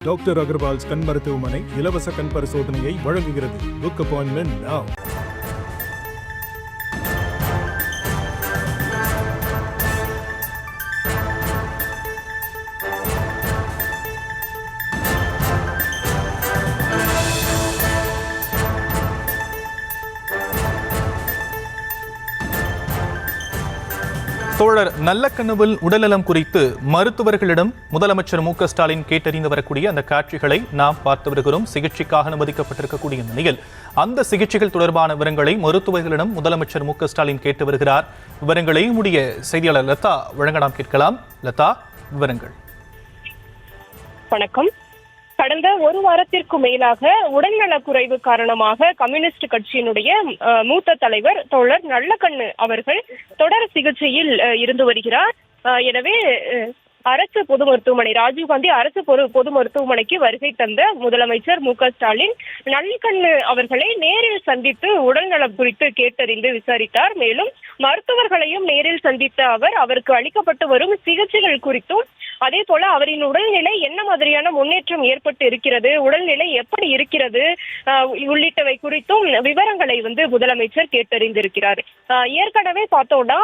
Doctor Agarwal's கண் மருத்துவமனை இலவச கண் பரிசோதனையை வழங்குகிறது. Book appointment now. தோழர் நல்லக்கண்ணுவில் உடல்நலம் குறித்து மருத்துவர்களிடம் முதலமைச்சர் மு க ஸ்டாலின் கேட்டறிந்து வரக்கூடிய அந்த காட்சிகளை நாம் பார்த்து வருகிறோம். சிகிச்சைக்காக அனுமதிக்கப்பட்டிருக்கக்கூடிய நிலையில் அந்த சிகிச்சைகள் தொடர்பான விவரங்களை மருத்துவர்களிடம் முதலமைச்சர் மு க ஸ்டாலின் கேட்டு வருகிறார். விவரங்களை நம்முடைய செய்தியாளர் லதா வழங்க நாம் கேட்கலாம். லதா, விவரங்கள். வணக்கம். கடந்த ஒரு வாரத்திற்கு மேலாக உடல்நலக் குறைவு காரணமாக கம்யூனிஸ்ட் கட்சியினுடைய மூத்த தலைவர் தோழர் நல்லக்கண்ணு அவர்கள் தொடர் சிகிச்சையில் இருந்து வருகிறார். எனவே அரசு பொது மருத்துவமனை, ராஜீவ்காந்தி அரசு பொது மருத்துவமனைக்கு வருகை தந்த முதலமைச்சர் மு க ஸ்டாலின் நல்லக்கண்ணு அவர்களை நேரில் சந்தித்து உடல்நலம் குறித்து கேட்டறிந்து விசாரித்தார். மேலும் மருத்துவர்களையும் நேரில் சந்தித்த அவர் அவருக்கு அளிக்கப்பட்டு வரும் சிகிச்சைகள் குறித்தும், அதே போல அவரின் உடல்நிலை என்ன மாதிரியான முன்னேற்றம் ஏற்பட்டு இருக்கிறது, உடல்நிலை எப்படி இருக்கிறது உள்ளிட்டவை குறித்தும் விவரங்களை முதலமைச்சர் கேட்டறிந்திருக்கிறார். ஏற்கனவே பார்த்தோம்னா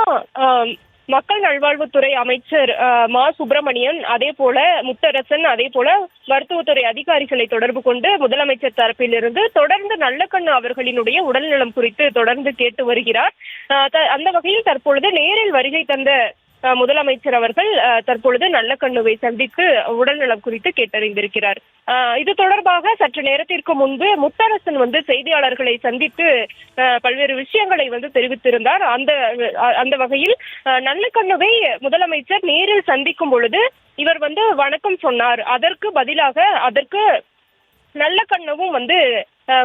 மக்கள் நல்வாழ்வுத்துறை அமைச்சர் மா சுப்பிரமணியன், அதே போல முத்தரசன், அதே போல மருத்துவத்துறை அதிகாரிகளை தொடர்பு கொண்டு முதலமைச்சர் தரப்பிலிருந்து தொடர்ந்து நல்லக்கண்ணு அவர்களினுடைய உடல்நலம் குறித்து தொடர்ந்து கேட்டு வருகிறார். அந்த வகையில் தற்பொழுது நேரில் வருகை தந்த முதலமைச்சர் அவர்கள் தற்பொழுது நல்லக்கண்ணுவை சந்தித்து உடல்நலம் குறித்து கேட்டறிந்திருக்கிறார். இது தொடர்பாக சற்று நேரத்திற்கு முன்பு முத்தரசன் செய்தியாளர்களை சந்தித்து பல்வேறு விஷயங்களை தெரிவித்திருந்தார். அந்த வகையில் நல்லக்கண்ணுவை முதலமைச்சர் நேரில் சந்திக்கும் பொழுது இவர் வணக்கம் சொன்னார். அதற்கு பதிலாக நல்லக்கண்ணுவும்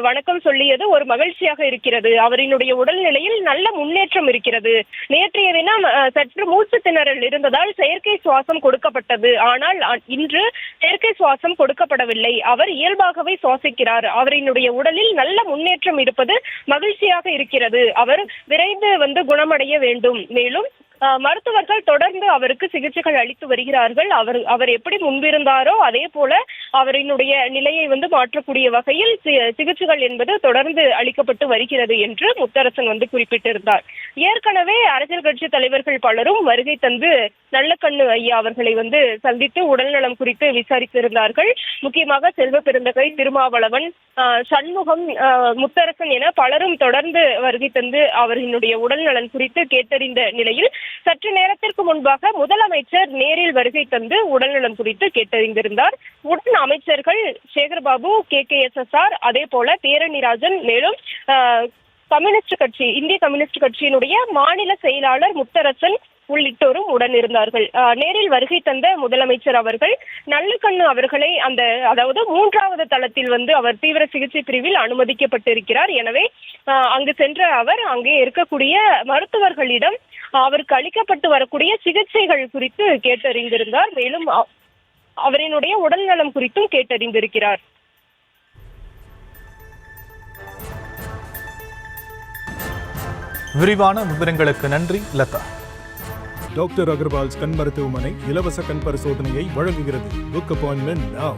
வணக்கம் சொல்லியது ஒரு மகிழ்ச்சியாக இருக்கிறது, அவரினுடைய உடல்நிலையில் நல்ல முன்னேற்றம் இருக்கிறது. நேற்றைய தினம் சற்று மூச்சு திணறல் இருந்ததால் செயற்கை சுவாசம் கொடுக்கப்பட்டது. ஆனால் இன்று செயற்கை சுவாசம் கொடுக்கப்படவில்லை. அவர் இயல்பாகவே சுவாசிக்கிறார். அவரினுடைய உடலில் நல்ல முன்னேற்றம் இருப்பது மகிழ்ச்சியாக இருக்கிறது. அவர் விரைந்து குணமடைய வேண்டும். மேலும் மருத்துவர்கள் தொடர்ந்து அவருக்கு சிகிச்சைகள் அளித்து வருகிறார்கள். அவர் எப்படி முன்பிருந்தாரோ அதே போல அவரினுடைய நிலையை மாற்றக்கூடிய வகையில் சிகிச்சைகள் என்பது தொடர்ந்து அளிக்கப்பட்டு வருகிறது என்று முத்தரசன் குறிப்பிட்டிருந்தார். ஏற்கனவே அரசியல் கட்சி தலைவர்கள் பலரும் வருகை தந்து நல்லக்கண்ணு ஐயா அவர்களை சந்தித்து உடல்நலம் குறித்து விசாரித்திருந்தார்கள். முக்கியமாக செல்வ பெருந்தகை, திருமாவளவன், சண்முகம், முத்தரசன் என பலரும் தொடர்ந்து வருகை தந்து அவர்களுடைய உடல்நலன் குறித்து கேட்டறிந்த நிலையில் சற்று நேரத்திற்கு முன்பாக முதலமைச்சர் நேரில் வருகை தந்து உடல்நலம் குறித்து கேட்டறிந்திருந்தார். உடன் அமைச்சர்கள் சேகர்பாபு, KKSSR, அதே போல பேரணிராஜன், மேலும் இந்திய கம்யூனிஸ்ட் கட்சியினுடைய மாநில செயலாளர் முத்தரசன் உள்ளிட்டோரும் உடன் இருந்தார்கள். நேரில் வருகை தந்த முதலமைச்சர் அவர்கள் நல்லக்கண்ணு அவர்களை அதாவது 3வது தளத்தில் அவர் தீவிர சிகிச்சை பிரிவில் அனுமதிக்கப்பட்டிருக்கிறார். எனவே அங்கு சென்ற அவர் அங்கே இருக்கக்கூடிய மருத்துவர்களிடம் அவருக்கு அளிக்கப்பட்டு வரக்கூடிய சிகிச்சைகள் குறித்து கேட்டறிந்திருந்தார். மேலும் அவரினுடைய உடல்நலம் குறித்தும் கேட்டறிந்திருக்கிறார். விரிவான விவரங்களுக்கு நன்றி லதா. டாக்டர் அகர்வால்ஸ் கண் மருத்துவமனை இலவச கண் பரிசோதனையை வழங்குகிறது. Book appointment now.